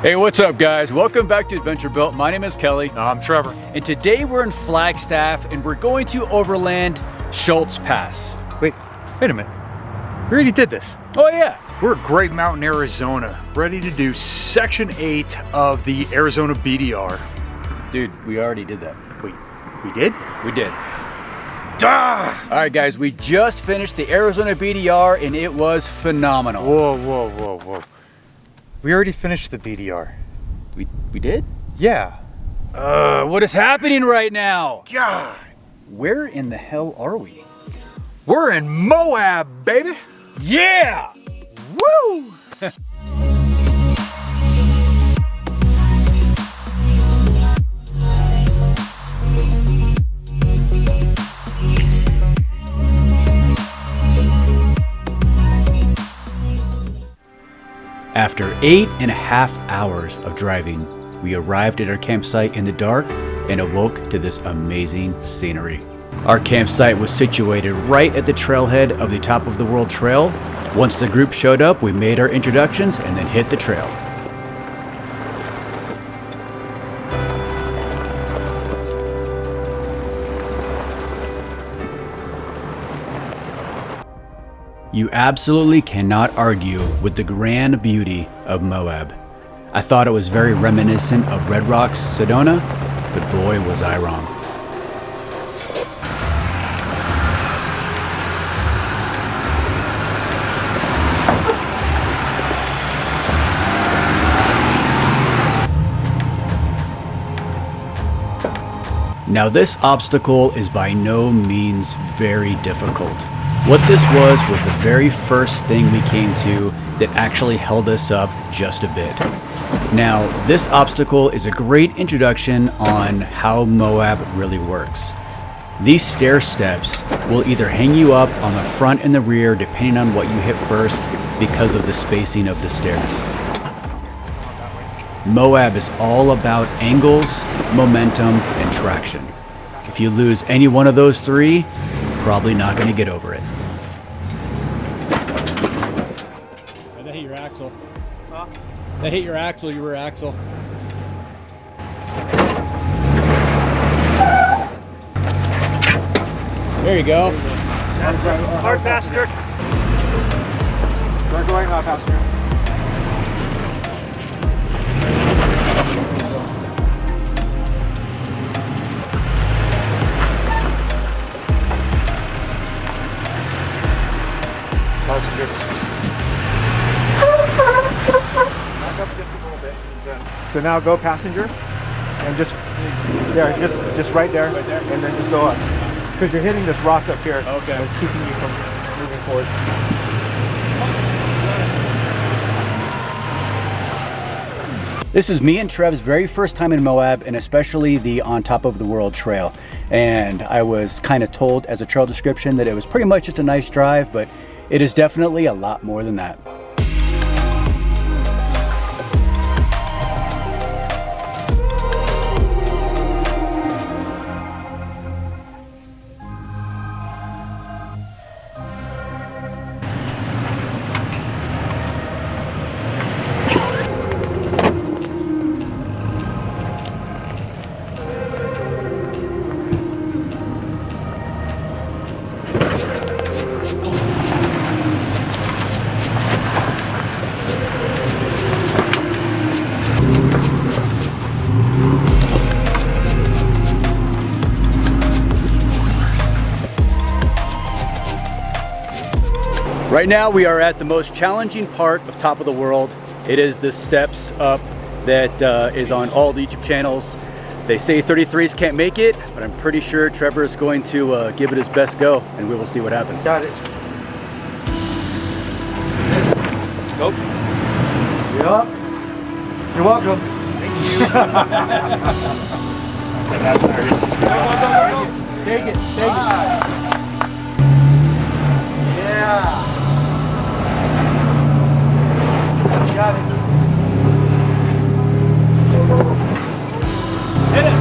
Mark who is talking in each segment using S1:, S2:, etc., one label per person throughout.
S1: Hey, what's up guys? Welcome back to Adventure Built. My name is Kelly.
S2: I'm Trevor.
S1: And today we're in Flagstaff and we're going to overland Schultz Pass.
S2: Wait a minute. We already did this.
S1: Oh yeah.
S2: We're at Great Mountain, Arizona, ready to do Section 8 of the Arizona BDR.
S1: Dude, we already did that.
S2: Wait, we did?
S1: We did.
S2: Duh!
S1: All right guys, we just finished the Arizona BDR and it was phenomenal.
S2: Whoa. We already finished the BDR.
S1: We did?
S2: Yeah.
S1: What is happening right now?
S2: God.
S1: Where in the hell are we?
S2: We're in Moab, baby.
S1: Yeah!
S2: Woo!
S1: After 8.5 hours of driving, we arrived at our campsite in the dark and awoke to this amazing scenery. Our campsite was situated right at the trailhead of the Top of the World Trail. Once the group showed up, we made our introductions and then hit the trail. You absolutely cannot argue with the grand beauty of Moab. I thought it was very reminiscent of Red Rocks, Sedona, but boy was I wrong. Now this obstacle is by no means very difficult. What this was the very first thing we came to that actually held us up just a bit. Now, this obstacle is a great introduction on how Moab really works. These stair steps will either hang you up on the front and the rear depending on what you hit first because of the spacing of the stairs. Moab is all about angles, momentum, and traction. If you lose any one of those three, you're probably not going to get over it.
S3: They hit your axle. Huh? They hit your axle, your rear axle. There you go.
S2: Hard passenger. We're going off passenger. Passenger. Back up just a little bit. So now go passenger, and just there, just right there, and then just go up. Because you're hitting this rock up here.
S3: Okay.
S2: And it's keeping you from moving forward.
S1: This is me and Trev's very first time in Moab, and especially the On Top of the World Trail. And I was kind of told as a trail description that it was pretty much just a nice drive, but it is definitely a lot more than that. Right now we are at the most challenging part of Top of the World. It is the steps up that is on all the YouTube channels. They say 33s can't make it, but I'm pretty sure Trevor is going to give it his best go, and we will see what happens.
S2: Got it. Nope. Yup. You're welcome. Thank you. Take it. Take it. Yeah. Got it. Hit it.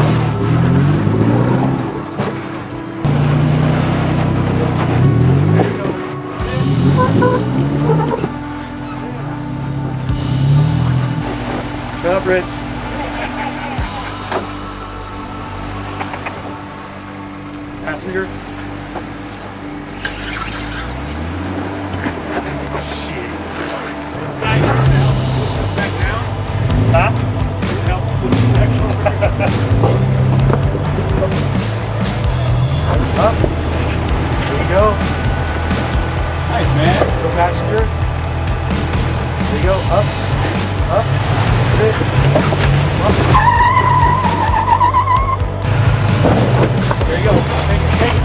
S2: Shut up, Rich. Passenger. Shit. This guy can help push it back down. Huh? Can help push it back down. Up. There you go.
S3: Nice, man.
S2: Go passenger. There you go. Up. Up. That's it. Up. There you go. Take it. Take it.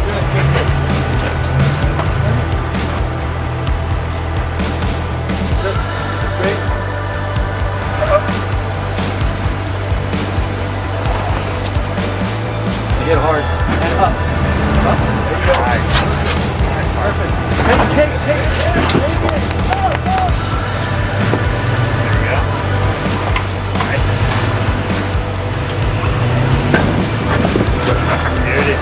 S2: Good. Good. Good. Good. Straight. Up. Get hard. And up. Up. There you go. Nice. Nice. Perfect. Take it. Take it. Take it. Take it. Up. Up. There you go. Nice. There it is.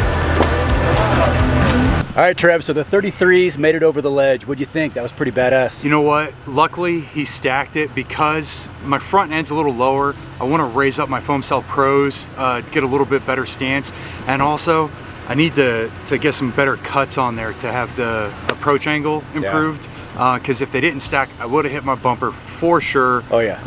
S1: All right, Trev, so the 33s made it over the ledge. What'd you think? That was pretty badass.
S4: You know what? Luckily, he stacked it because my front end's a little lower. I want to raise up my Foam Cell Pros to get a little bit better stance. And also, I need to get some better cuts on there to have the approach angle improved. Because if they didn't stack, I would have hit my bumper for sure.
S1: Oh, yeah.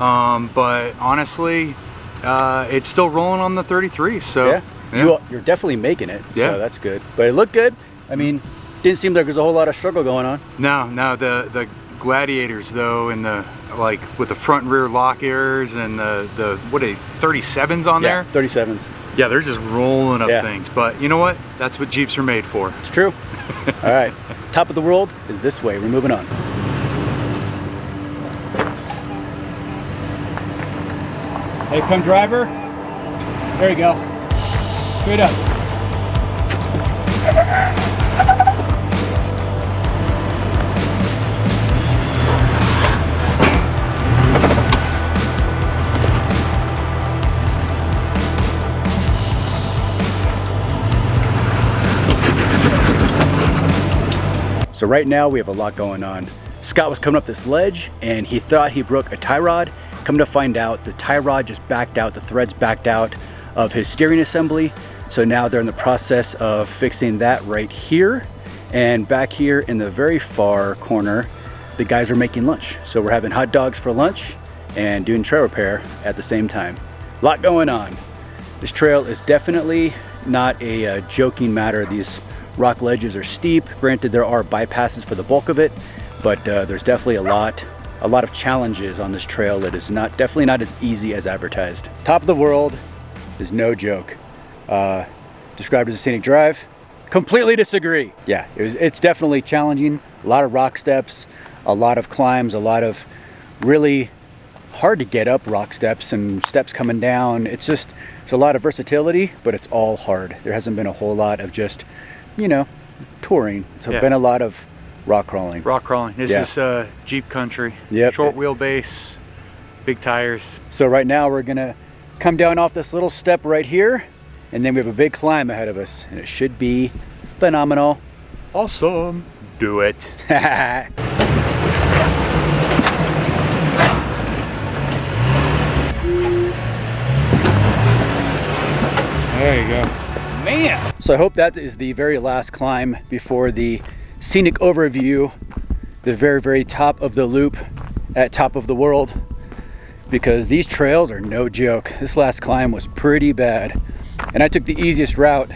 S4: But honestly, it's still rolling on the 33. So
S1: Yeah. You're definitely making it,
S4: Yeah.
S1: so that's good. But it looked good. I mean, didn't seem like there's a whole lot of struggle going on.
S4: No, the Gladiators though, and the like with the front and rear lock ears and the what are 37s on there?
S1: 37s.
S4: Yeah, they're just rolling up
S1: Yeah.
S4: things. But you know what? That's what Jeeps are made for.
S1: It's true. All right, top of the world is this way. We're moving on.
S3: Hey, come driver. There you go. Straight up.
S1: So right now we have a lot going on. Scott was coming up this ledge and he thought he broke a tie rod. Come to find out, the tie rod just backed out, the threads backed out of his steering assembly. So now they're in the process of fixing that right here. And back here in the very far corner, the guys are making lunch. So we're having hot dogs for lunch and doing trail repair at the same time. A lot going on. This trail is definitely not a joking matter. These rock ledges are steep. Granted, there are bypasses for the bulk of it, but there's definitely a lot of challenges on this trail that is definitely not as easy as advertised. Top of the world is no joke. Described as a scenic drive. Completely disagree. Yeah, it's definitely challenging. A lot of rock steps, a lot of climbs, a lot of really hard to get up rock steps and steps coming down. It's a lot of versatility, but it's all hard. There hasn't been a whole lot of just, you know, touring. It's been a lot of rock crawling.
S4: Rock crawling. This is Jeep country.
S1: Yep.
S4: Short wheelbase, big tires.
S1: So right now we're gonna come down off this little step right here, and then we have a big climb ahead of us, and it should be phenomenal.
S4: Awesome. Do it.
S3: There you go.
S1: Man! So I hope that is the very last climb before the scenic overview, the very, very top of the loop at top of the world, because these trails are no joke. This last climb was pretty bad, and I took the easiest route.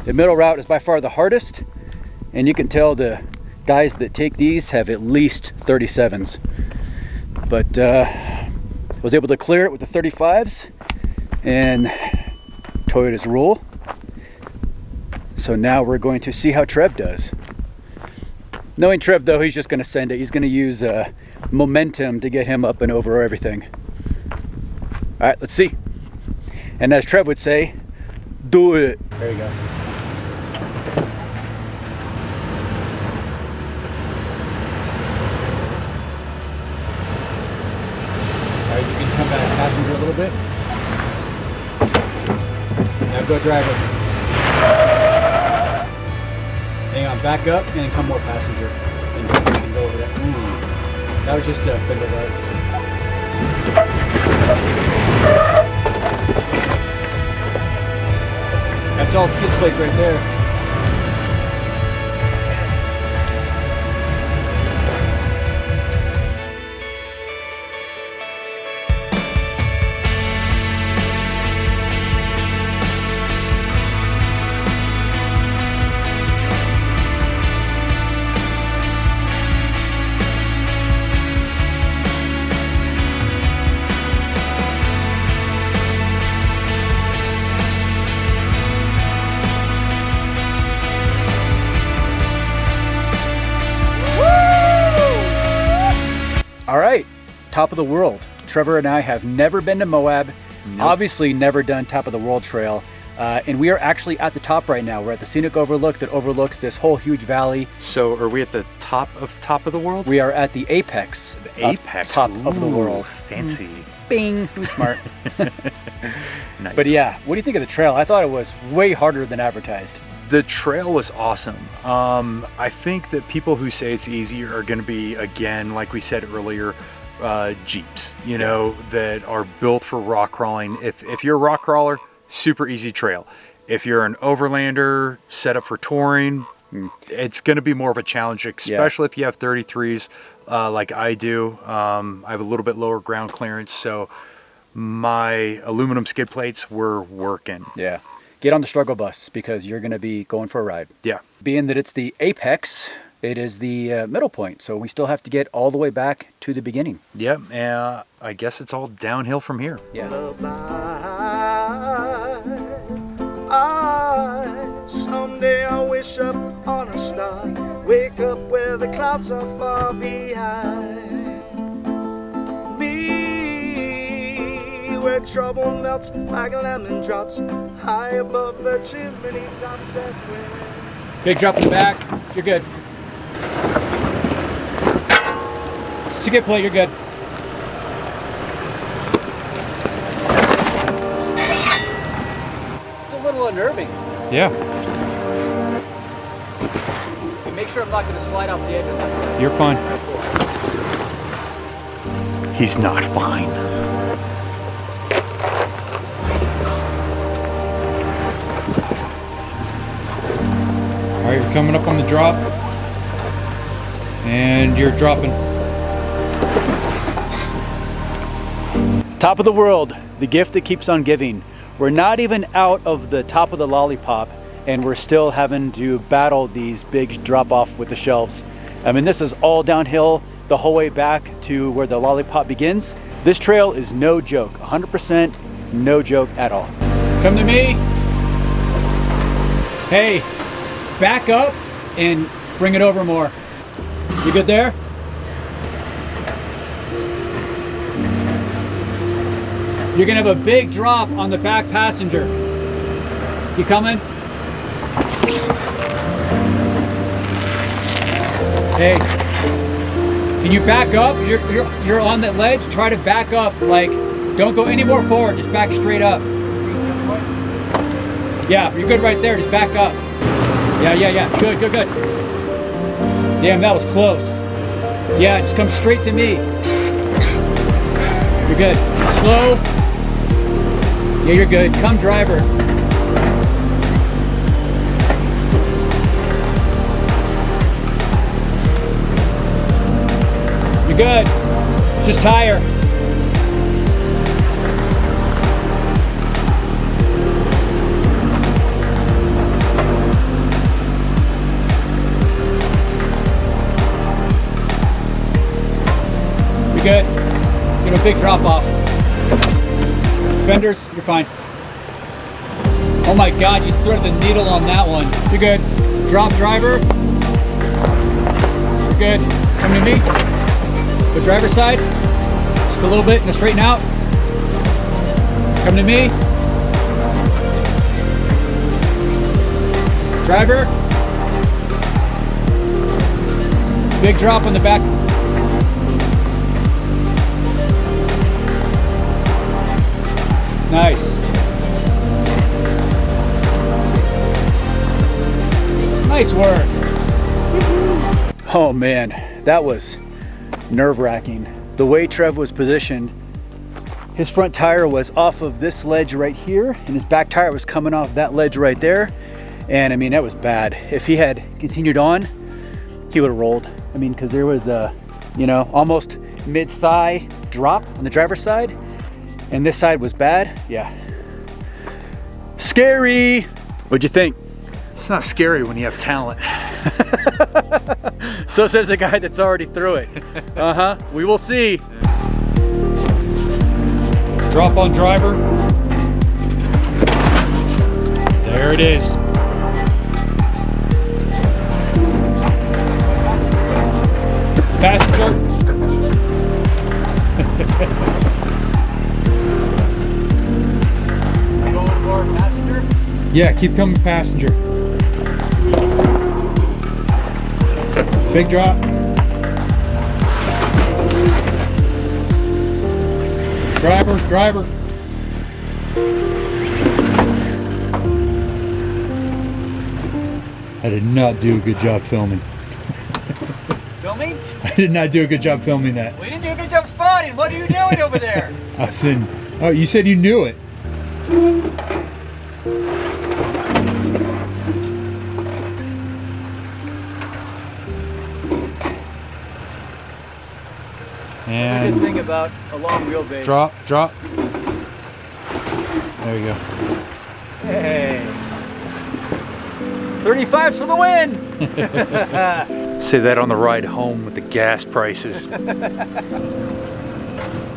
S1: The middle route is by far the hardest, and you can tell the guys that take these have at least 37s. But was able to clear it with the 35s, and Toyota's rule. So now we're going to see how Trev does. Knowing Trev though, he's just going to send it. He's going to use momentum to get him up and over everything. All right, let's see. And as Trev would say, do it. There you go.
S3: All right, you can come back passenger a little bit. Now go driver. Hang on, back up and then come more passenger. And you can go over that. That was just a finger right. it's all skid plates right there.
S1: All right, top of the world. Trevor and I have never been to Moab, obviously never done top of the world trail, and we are actually at the top right now. We're at the scenic overlook that overlooks this whole huge valley.
S4: So are we at the top of the world?
S1: We are at the apex.
S4: The apex.
S1: Top of the world.
S4: Fancy.
S1: Bing, who's smart?
S4: Nice.
S1: But yeah, what do you think of the trail? I thought it was way harder than advertised.
S4: The trail was awesome. I think that people who say it's easy are going to be, again, like we said earlier, Jeeps, you know, that are built for rock crawling. If you're a rock crawler, super easy trail. If you're an overlander set up for touring, it's going to be more of a challenge, especially if you have 33s like I do. I have a little bit lower ground clearance, so my aluminum skid plates were working.
S1: Yeah. Get on the struggle bus because you're going to be going for a ride.
S4: Yeah.
S1: Being that it's the apex, it is the middle point, so we still have to get all the way back to the beginning.
S4: Yep, and I guess it's all downhill from here.
S1: Yeah.
S2: Someday I'll wish up on a star, wake up where the clouds are far behind me, where trouble melts like lemon drops, high above the chimney tops. That's where.
S3: Big drop in the back. You're good. Skid plate. You're good.
S1: It's a little unnerving.
S4: Yeah.
S1: But make sure I'm not going to slide off the edge of that side.
S4: You're fine. He's not fine.
S3: All right, you're coming up on the drop. And you're dropping.
S1: Top of the world, the gift that keeps on giving. We're not even out of the top of the lollipop, and we're still having to battle these big drop off with the shelves. I mean, this is all downhill the whole way back to where the lollipop begins. This trail is no joke, 100% no joke at all.
S3: Come to me. Hey, back up and bring it over more. You good there? You're gonna have a big drop on the back passenger. You coming? Hey, can you back up? You're on that ledge. Try to back up. Like, don't go any more forward. Just back straight up. Yeah, you're good right there. Just back up. Yeah. Good. Damn, that was close. Yeah, just come straight to me. You're good. Slow. Yeah, you're good. Come, driver. You're good. It's just tire. You're good. Get a big drop off. Fenders, you're fine. Oh my God, you threaded the needle on that one. You're good. Drop, driver. You're good. Come to me. The driver's side. Just a little bit, now straighten out. Come to me. Driver. Big drop on the back. Nice. Nice work.
S1: Oh man, that was nerve-wracking. The way Trev was positioned, his front tire was off of this ledge right here, and his back tire was coming off that ledge right there. And I mean, that was bad. If he had continued on, he would have rolled. I mean, because there was a, you know, almost mid-thigh drop on the driver's side, and this side was bad. Yeah. Scary. What'd you think?
S4: It's not scary when you have talent.
S1: So says the guy that's already through it. Uh-huh. We will see.
S3: Drop on driver. There it is. Passenger.
S1: Going for passenger?
S3: Yeah, keep coming passenger. Big drop. Driver. I did not do a good job filming.
S1: Filming?
S3: I did not do a good job filming that.
S1: We didn't do a good job spotting. What are you doing over there?
S3: I said, oh, you said you knew it.
S1: Good
S3: And
S1: thing about a long wheelbase.
S3: drop. There you go.
S1: Hey. 35s for the win.
S4: Say that on the ride home with the gas prices.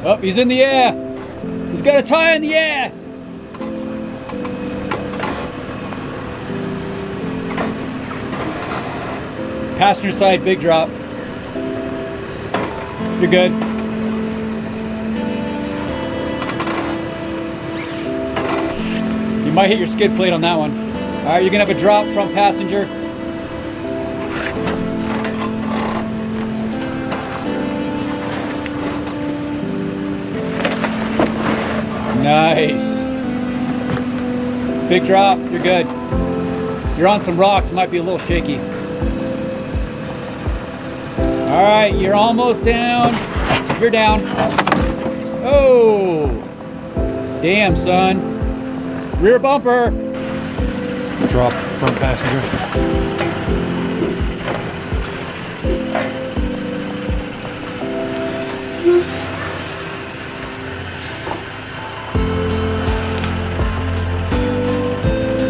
S3: Oh, he's in the air. He's got a tire in the air. Passenger side, big drop. You're good. You might hit your skid plate on that one. All right, you're gonna have a drop from passenger. Nice. Big drop, you're good. You're on some rocks, it might be a little shaky. All right, you're almost down. You're down. Oh, damn, son. Rear bumper. Drop front passenger.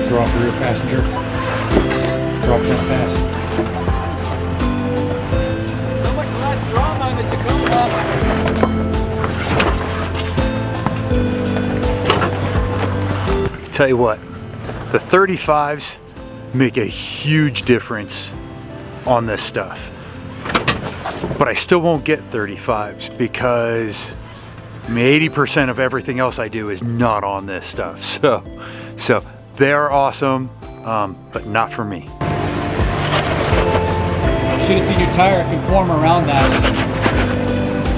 S3: Drop rear passenger. Drop front pass.
S1: So much less drama in the Tacoma.
S4: Tell you what, the 35s make a huge difference on this stuff. But I still won't get 35s because 80% of everything else I do is not on this stuff. So they're awesome, but not for me.
S3: Should have seen your tire conform around that.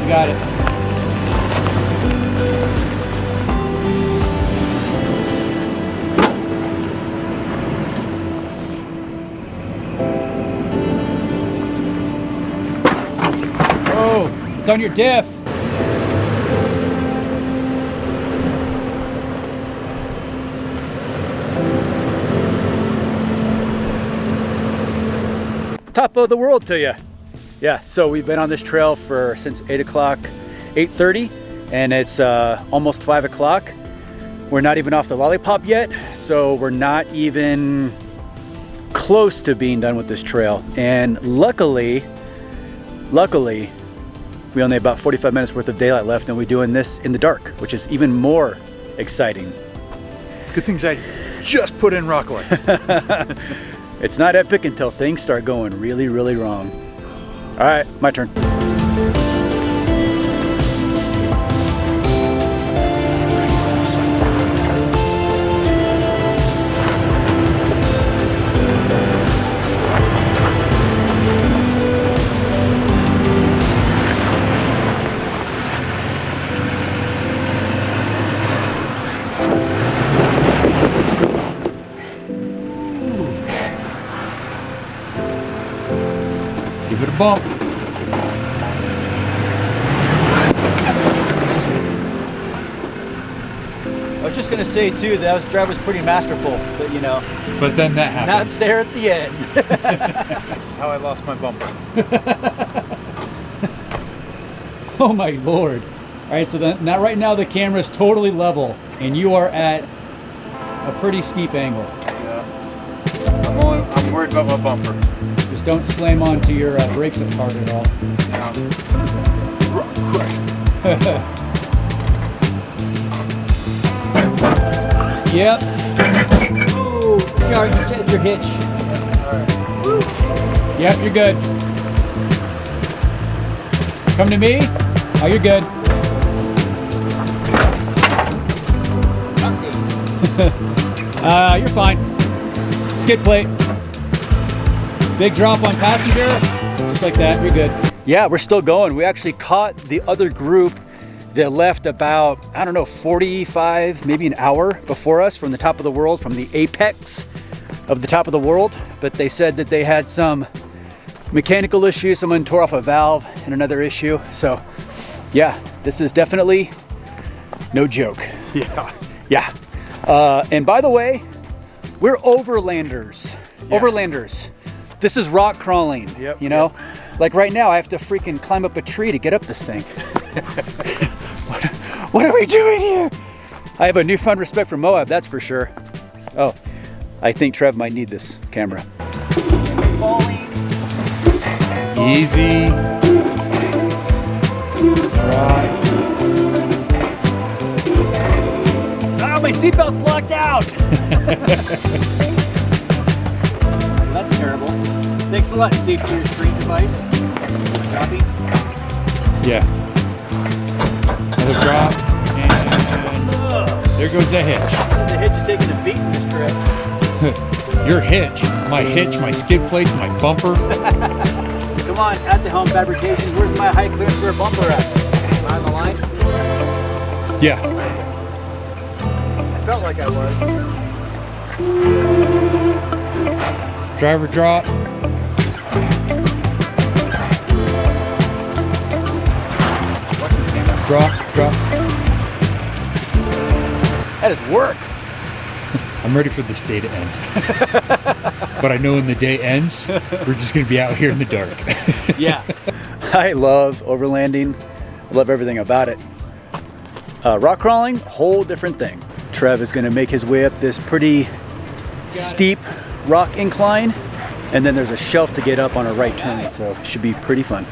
S3: You got it. Oh, it's on your diff.
S1: Top of the world to you. Yeah, so we've been on this trail since 8 o'clock, 8:30, and it's almost 5 o'clock. We're not even off the lollipop yet, so we're not even close to being done with this trail. And luckily, we only have about 45 minutes worth of daylight left, and we're doing this in the dark, which is even more exciting.
S4: Good things I just put in rock lights.
S1: It's not epic until things start going really, really wrong. All right, my turn.
S3: Give it a bump.
S1: I was just gonna say too, that drive was pretty masterful, but you know.
S3: But then that happened.
S1: Not there at the end.
S4: That's how I lost my bumper.
S3: Oh my Lord. All right, so now right now the camera is totally level and you are at a pretty steep angle.
S4: Yeah. I'm worried about my bumper.
S3: Just don't slam onto your brakes hard at all. Yep. Oh, sorry, get your hitch. Alright. Yep, you're good. Come to me. Oh, you're good. You're fine. Skid plate. Big drop on passenger. Just like that, you're good.
S1: Yeah, we're still going. We actually caught the other group that left about, I don't know, 45, maybe an hour before us from the top of the world, from the apex of the top of the world. But they said that they had some mechanical issues. Someone tore off a valve and another issue. So yeah, this is definitely no joke.
S4: Yeah.
S1: Yeah. And by the way, we're overlanders.
S4: Yeah.
S1: Overlanders. This is rock crawling.
S4: Yep.
S1: You know, like right now I have to freaking climb up a tree to get up this thing. What are we doing here? I have a newfound respect for Moab, that's for sure. Oh, I think Trev might need this camera.
S3: Easy. Right.
S1: Oh, my seatbelt's locked out. That's terrible. Thanks a lot, Safe for your screen device. Copy.
S3: Yeah. Another drop, and there goes the hitch.
S1: The hitch is taking a beat in this trip.
S3: Your hitch, my skid plate, my bumper.
S1: Come on, at the helm fabrication, where's my high clearance rear bumper at? Am I on the line?
S3: Yeah.
S1: I felt like I was.
S3: Driver drop. Drop.
S1: That is work.
S3: I'm ready for this day to end. But I know when the day ends, we're just gonna be out here in the dark.
S1: Yeah. I love overlanding. I love everything about it. Rock crawling, whole different thing. Trev is gonna make his way up this pretty steep rock incline, and then there's a shelf to get up on a right turn, so it should be pretty fun.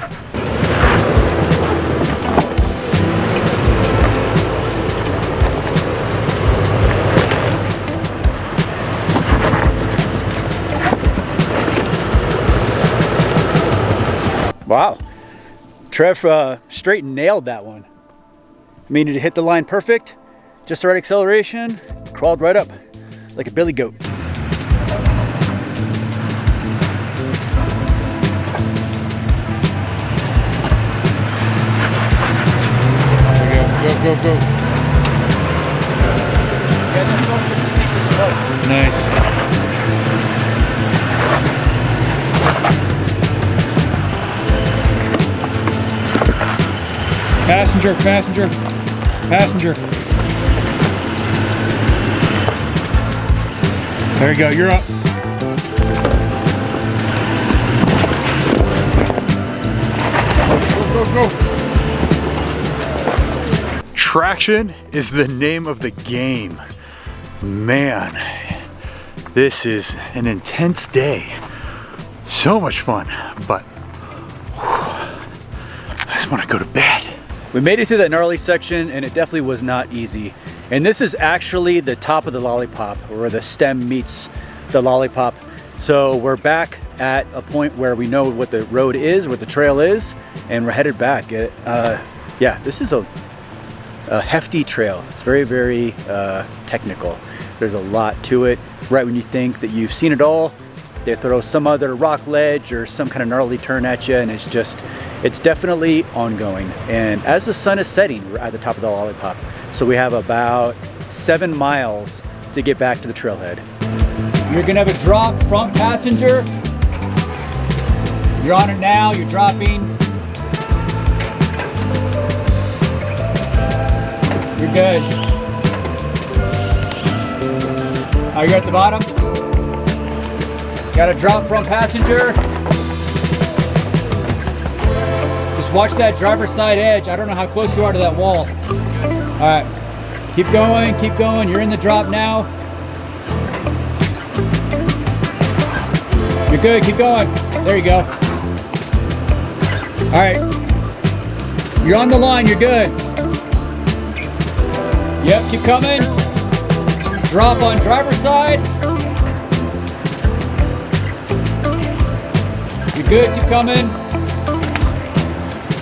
S1: Wow, Trev straight nailed that one. I mean, it hit the line perfect, just the right acceleration, crawled right up like a billy goat.
S3: Go. Nice. Passenger. There you go, you're up. Go.
S4: Traction is the name of the game. Man, this is an intense day. So much fun, but I just want to go to bed.
S1: We made it through that gnarly section and it definitely was not easy. And this is actually the top of the lollipop, where the stem meets the lollipop. So we're back at a point where we know what the road is, what the trail is, and we're headed back. Yeah, this is a hefty trail. It's very, very technical. There's a lot to it. Right when you think that you've seen it all, they throw some other rock ledge or some kind of gnarly turn at you, and it's definitely ongoing. And as the sun is setting, we're at the top of the lollipop. So we have about 7 miles to get back to the trailhead.
S3: You're gonna have a drop, front passenger. You're on it now, you're dropping. You're good. Are you at the bottom? Got a drop front passenger. Just watch that driver's side edge. I don't know how close you are to that wall. All right, keep going, keep going. You're in the drop now. You're good, keep going. There you go. All right, you're on the line, you're good. Yep, keep coming. Drop on driver's side. You're good, keep coming.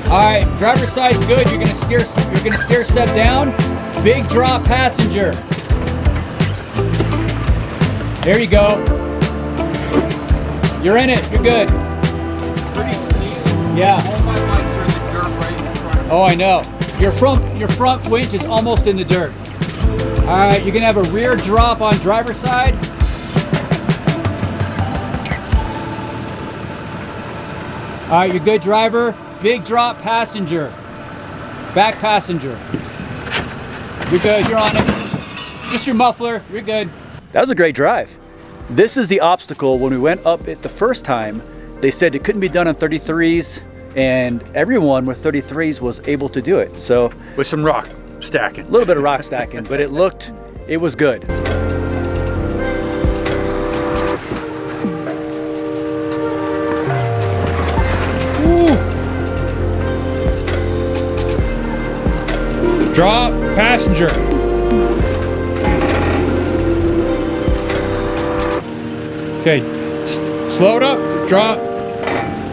S3: All right, driver's side's good. You're gonna stair step down. Big drop passenger. There you go. You're in it, you're good.
S2: Pretty steep.
S3: Yeah.
S2: All my lights are in the dirt right in front of me.
S3: Oh, I know. Your front winch is almost in the dirt. All right, you're gonna have a rear drop on driver's side. All right, you're good, driver. Big drop passenger. Back passenger. You're good, you're on it. Just your muffler, you're good.
S1: That was a great drive. This is the obstacle. When we went up it the first time, they said it couldn't be done on 33s, and everyone with 33s was able to do it. So
S4: With some rock stacking.
S1: a little bit of rock stacking, but it was good.
S3: Drop passenger. Okay, slow it up.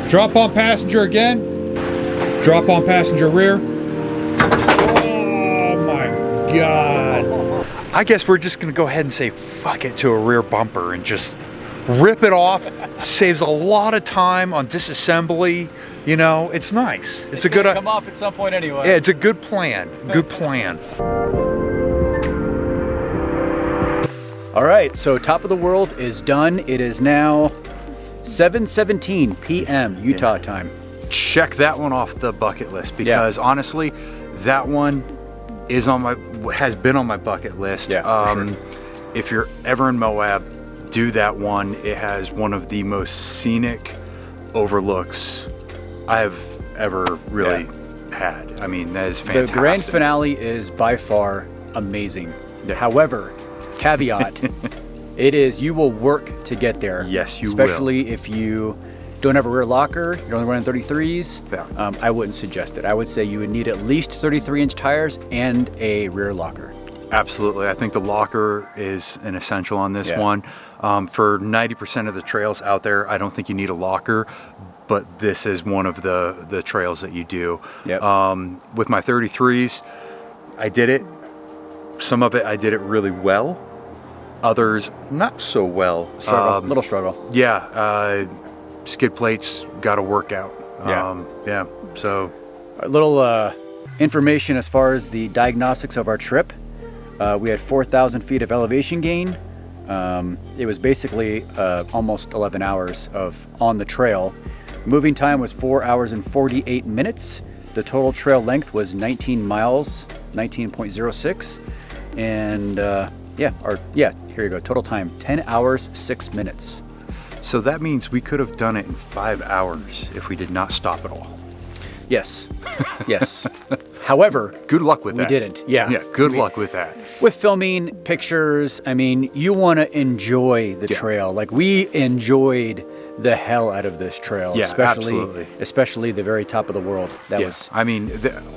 S3: Drop on passenger again. Drop on passenger rear. Oh my God.
S4: I guess we're just gonna go ahead and say fuck it to a rear bumper and just rip it off. Saves a lot of time on disassembly. You know, it's nice. It's a good.
S1: Come off at some point anyway.
S4: Yeah, it's a good plan. Good plan.
S1: All right, so top of the world is done. It is now 7:17 p.m. Utah time.
S4: Check that one off the bucket list because honestly, that one is has been on my bucket list.
S1: Yeah, for sure.
S4: If you're ever in Moab, do that one. It has one of the most scenic overlooks I have ever really had. I mean, that is fantastic.
S1: The grand finale is by far amazing. However, caveat, you will work to get there.
S4: Yes, you will.
S1: Especially if you don't have a rear locker, you're only running 33s.
S4: Yeah.
S1: I wouldn't suggest it. I would say you would need at least 33-inch tires and a rear locker.
S4: Absolutely. I think the locker is an essential on this one. For 90% of the trails out there, I don't think you need a locker, but this is one of the trails that you do.
S1: Yep.
S4: With my 33s, I did it. Some of it I did it really well. Others not so well.
S1: Little struggle.
S4: Yeah. Skid plates got to work out.
S1: Yeah.
S4: So
S1: A little information as far as the diagnostics of our trip. We had 4,000 feet of elevation gain. It was basically almost 11 hours on the trail. Moving time was 4 hours and 48 minutes. The total trail length was 19 miles, 19.06. And here you go. Total time, 10 hours, 6 minutes.
S4: So that means we could have done it in 5 hours if we did not stop at all.
S1: Yes, yes. However,
S4: Good luck with that.
S1: we didn't. Yeah.
S4: Yeah, good luck with that.
S1: With filming, pictures, I mean, you want to enjoy the trail. Like, we enjoyed the hell out of this trail.
S4: Yeah, absolutely.
S1: Especially the very top of the world. That was.
S4: I mean,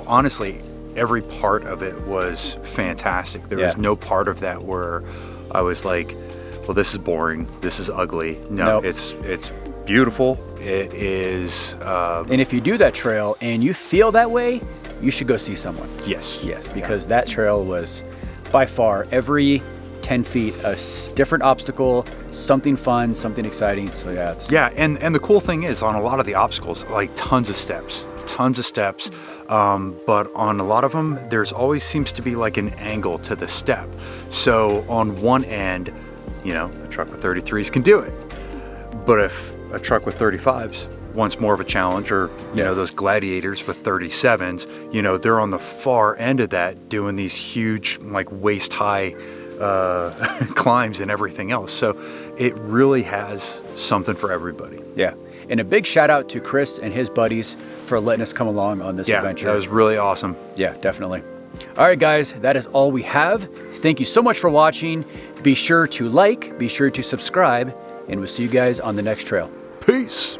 S4: honestly, every part of it was fantastic. There was no part of that where I was like, well, this is boring. This is ugly. No,
S1: Nope.
S4: it's beautiful. It is.
S1: And if you do that trail and you feel that way, you should go see someone.
S4: Yes.
S1: Yes, because that trail was by far every 10 feet a different obstacle, something fun, something exciting. So yeah.
S4: Yeah, and the cool thing is on a lot of the obstacles, like tons of steps. But on a lot of them, there's always seems to be like an angle to the step. So on one end, you know, a truck with 33s can do it. But if a truck with 35s wants more of a challenge, or you know, those gladiators with 37s, you know, they're on the far end of that doing these huge, like waist high climbs and everything else. So it really has something for everybody.
S1: Yeah. And a big shout out to Chris and his buddies for letting us come along on this adventure.
S4: That was really awesome.
S1: Yeah, definitely. All right, guys, that is all we have. Thank you so much for watching. Be sure to like, be sure to subscribe, and we'll see you guys on the next trail.
S4: Peace.